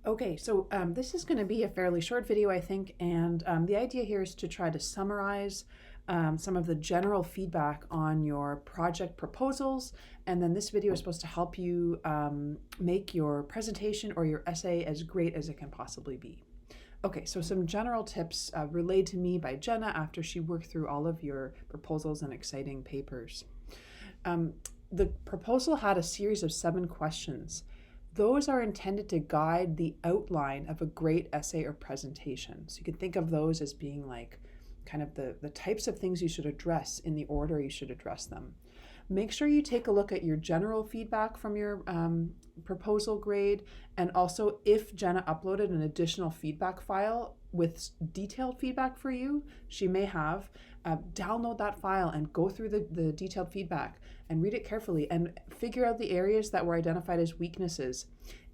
Okay, so this is going to be a fairly short video, I think, and the idea here is to try to summarize some of the general feedback on your project proposals, and then this video is supposed to help you make your presentation or your essay as great as it can possibly be. Okay, so some general tips relayed to me by Jenna after she worked through all of your proposals and exciting papers. The proposal had a series of 7 questions. Those are intended to guide the outline of a great essay or presentation. So you can think of those as being like kind of the types of things you should address in the order you should address them. Make sure you take a look at your general feedback from your proposal grade, and also if Jenna uploaded an additional feedback file with detailed feedback for you, she may have, download that file and go through the detailed feedback and read it carefully and figure out the areas that were identified as weaknesses.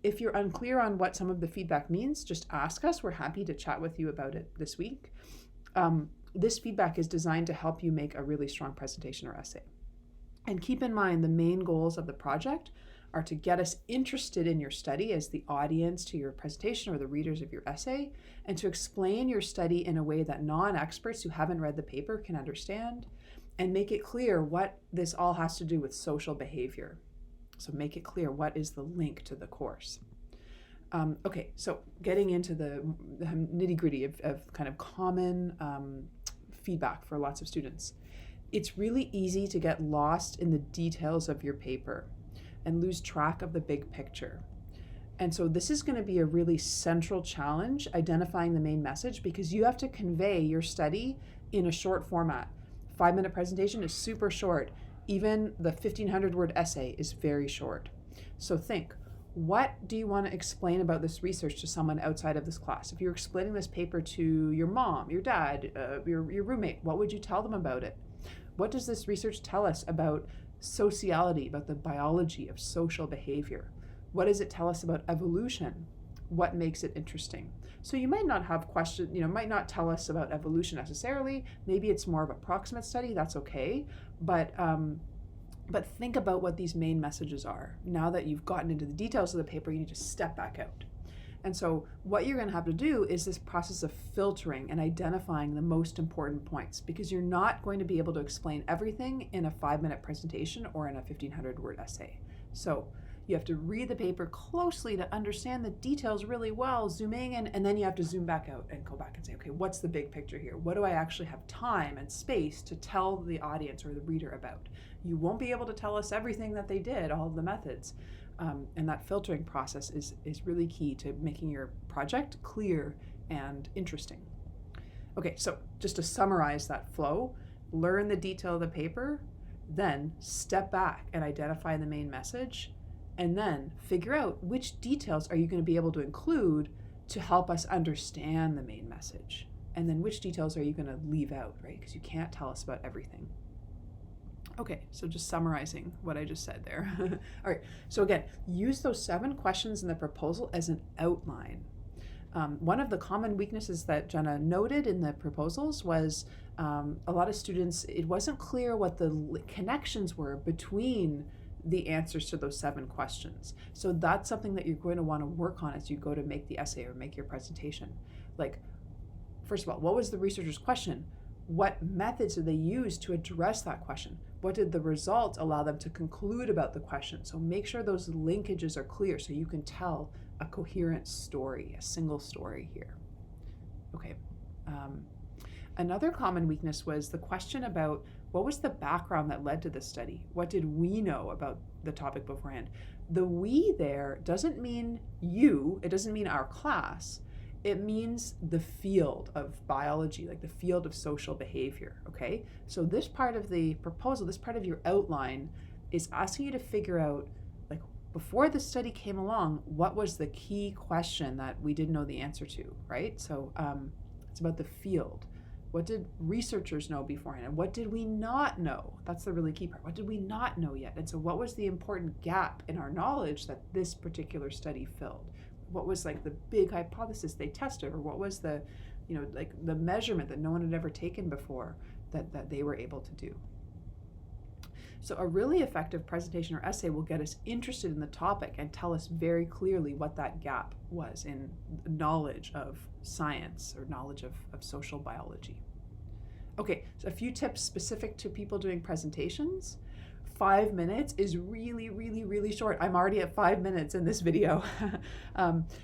If you're unclear on what some of the feedback means, just ask us. We're happy to chat with you about it this week. This feedback is designed to help you make a really strong presentation or essay. And keep in mind, the main goals of the project are to get us interested in your study as the audience to your presentation or the readers of your essay, and to explain your study in a way that non-experts who haven't read the paper can understand, and make it clear what this all has to do with social behavior. So make it clear what is the link to the course. Okay, so getting into the nitty-gritty of kind of common feedback for lots of students. It's really easy to get lost in the details of your paper and lose track of the big picture. And so this is going to be a really central challenge, identifying the main message, because you have to convey your study in a short format. 5-minute presentation is super short. Even the 1,500 word essay is very short. So think, what do you want to explain about this research to someone outside of this class? If you're explaining this paper to your mom, your dad, your roommate, what would you tell them about it? What does this research tell us about sociality, about the biology of social behavior? What does it tell us about evolution? What makes it interesting? So you might not have questions, might not tell us about evolution necessarily. Maybe it's more of a proximate study, that's okay. But think about what these main messages are. Now that you've gotten into the details of the paper, you need to step back out. And so what you're going to have to do is this process of filtering and identifying the most important points, because you're not going to be able to explain everything in a 5-minute presentation or in a 1,500 word essay. So you have to read the paper closely to understand the details really well, zooming in, and then you have to zoom back out and go back and say, okay, what's the big picture here? What do I actually have time and space to tell the audience or the reader about? You won't be able to tell us everything that they did, all of the methods. And that filtering process is really key to making your project clear and interesting. Okay, so just to summarize that flow, learn the detail of the paper, then step back and identify the main message, and then figure out which details are you going to be able to include to help us understand the main message, and then which details are you going to leave out, right? Because you can't tell us about everything. Okay, so just summarizing what I just said there. All right, so again, use those 7 questions in the proposal as an outline. One of the common weaknesses that Jenna noted in the proposals was a lot of students, it wasn't clear what the connections were between the answers to those 7 questions. So that's something that you're going to want to work on as you go to make the essay or make your presentation. Like, first of all, what was the researcher's question? What methods did they use to address that question? What did the results allow them to conclude about the question? So make sure those linkages are clear so you can tell a coherent story, a single story here. Okay. Another common weakness was the question about what was the background that led to this study? What did we know about the topic beforehand? The we there doesn't mean you, it doesn't mean our class. It means the field of biology, like the field of social behavior, okay? So this part of the proposal, this part of your outline is asking you to figure out, like, before the study came along, what was the key question that we didn't know the answer to, right? So it's about the field. What did researchers know beforehand? And what did we not know? That's the really key part. What did we not know yet? And so what was the important gap in our knowledge that this particular study filled? What was like the big hypothesis they tested, or what was the, like the measurement that no one had ever taken before that they were able to do? So a really effective presentation or essay will get us interested in the topic and tell us very clearly what that gap was in knowledge of science or knowledge of social biology. Okay, so a few tips specific to people doing presentations. 5 minutes is really, really, really short. I'm already at 5 minutes in this video.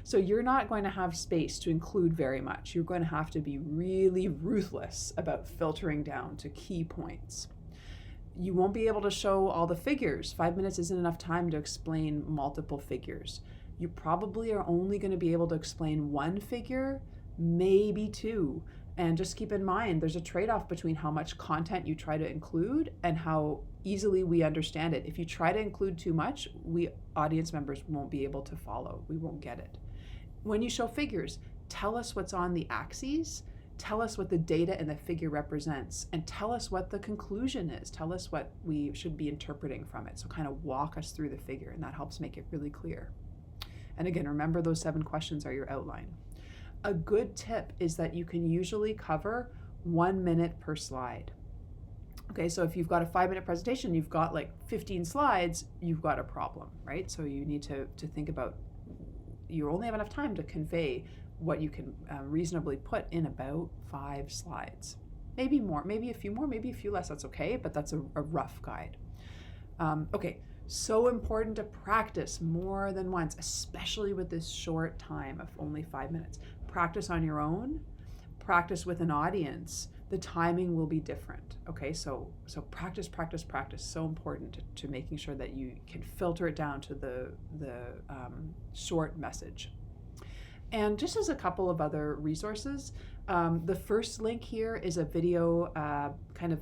So you're not going to have space to include very much. You're going to have to be really ruthless about filtering down to key points. You won't be able to show all the figures. 5 minutes isn't enough time to explain multiple figures. You probably are only going to be able to explain one figure, maybe two. And just keep in mind, there's a trade-off between how much content you try to include and how easily we understand it. If you try to include too much, we audience members won't be able to follow. We won't get it. When you show figures, tell us what's on the axes, tell us what the data and the figure represents, and tell us what the conclusion is. Tell us what we should be interpreting from it. So kind of walk us through the figure, and that helps make it really clear. And again, remember those 7 questions are your outline. A good tip is that you can usually cover 1 minute per slide. Okay, so if you've got a 5-minute presentation, you've got like 15 slides, you've got a problem, right? So you need to think about, you only have enough time to convey what you can reasonably put in about 5 slides. Maybe more, maybe a few more, maybe a few less, that's okay, but that's a rough guide. Okay, so important to practice more than once, especially with this short time of only 5 minutes. Practice on your own, practice with an audience. The timing will be different, okay? So practice, practice, practice. So important to making sure that you can filter it down to the short message. And just as a couple of other resources, the first link here is a video kind of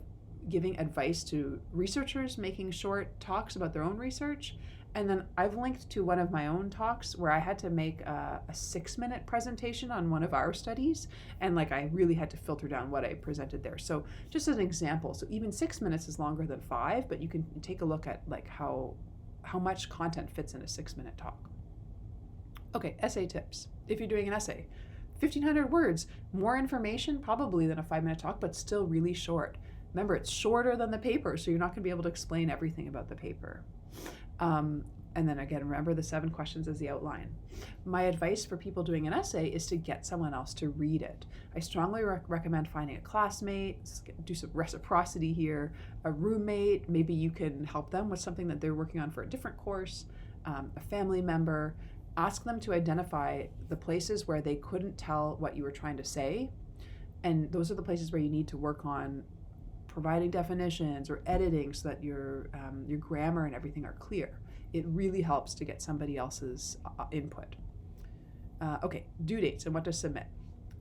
giving advice to researchers making short talks about their own research. And then I've linked to one of my own talks where I had to make a 6-minute presentation on one of our studies. And like I really had to filter down what I presented there. So just as an example, so even 6 minutes is longer than 5, but you can take a look at like how much content fits in a 6-minute talk. Okay, essay tips. If you're doing an essay, 1,500 words, more information probably than a 5-minute talk, but still really short. Remember, it's shorter than the paper, so you're not going to be able to explain everything about the paper. And then again, remember the 7 questions as the outline. My advice for people doing an essay is to get someone else to read it. I strongly recommend finding a classmate, do some reciprocity here, a roommate, maybe you can help them with something that they're working on for a different course, a family member. Ask them to identify the places where they couldn't tell what you were trying to say. And those are the places where you need to work on providing definitions or editing so that your grammar and everything are clear. It really helps to get somebody else's input. Okay, due dates and what to submit.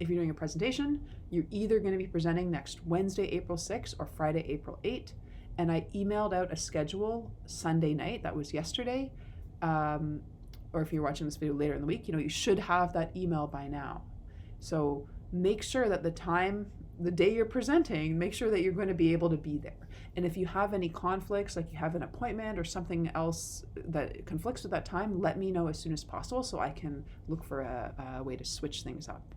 If you're doing a presentation, you're either going to be presenting next Wednesday, April 6th or Friday, April 8th. And I emailed out a schedule Sunday night, that was yesterday. Or if you're watching this video later in the week, you should have that email by now. So make sure that the day you're presenting, make sure that you're going to be able to be there. And if you have any conflicts, like you have an appointment or something else that conflicts with that time, let me know as soon as possible so I can look for a way to switch things up.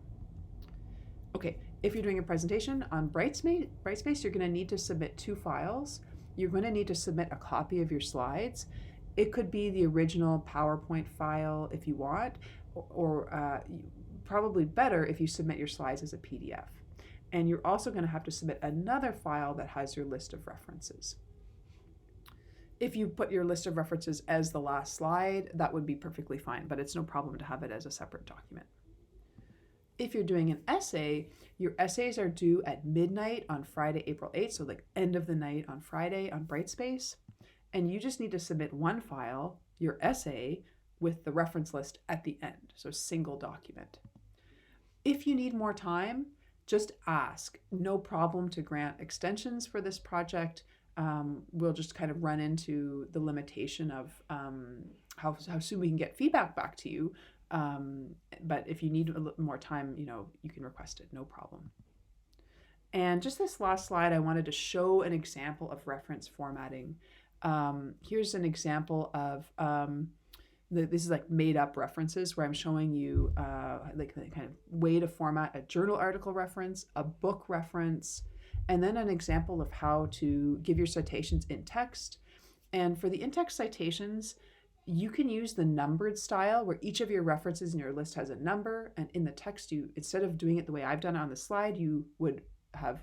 Okay, if you're doing a presentation on Brightspace, you're going to need to submit 2 files. You're going to need to submit a copy of your slides. It could be the original PowerPoint file if you want, or probably better if you submit your slides as a PDF. And you're also going to have to submit another file that has your list of references. If you put your list of references as the last slide, that would be perfectly fine, but it's no problem to have it as a separate document. If you're doing an essay, your essays are due at midnight on Friday, April 8th, so like end of the night on Friday on Brightspace. And you just need to submit one file, your essay, with the reference list at the end, so single document. If you need more time, just ask. No problem to grant extensions for this project. We'll just kind of run into the limitation of how soon we can get feedback back to you. But if you need a little more time, you can request it, no problem. And just this last slide, I wanted to show an example of reference formatting. Here's an example of this is like made up references where I'm showing you like the kind of way to format a journal article reference, a book reference, and then an example of how to give your citations in text, And for the in-text citations, you can use the numbered style where each of your references in your list has a number, and in the text, you, instead of doing it the way I've done it on the slide, you would have,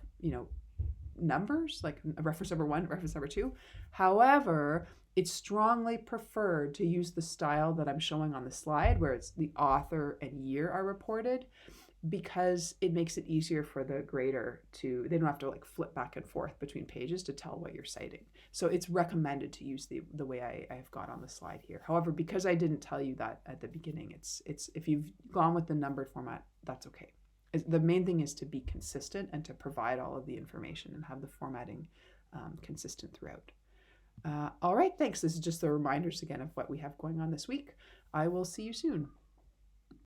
numbers like reference number 1, reference number 2. However, it's strongly preferred to use the style that I'm showing on the slide where it's the author and year are reported, because it makes it easier for the grader to, they don't have to like flip back and forth between pages to tell what you're citing. So it's recommended to use the way I've got on the slide here. However, because I didn't tell you that at the beginning, it's if you've gone with the numbered format, that's okay. The main thing is to be consistent and to provide all of the information and have the formatting consistent throughout. All right, thanks. This is just the reminders again of what we have going on this week. I will see you soon.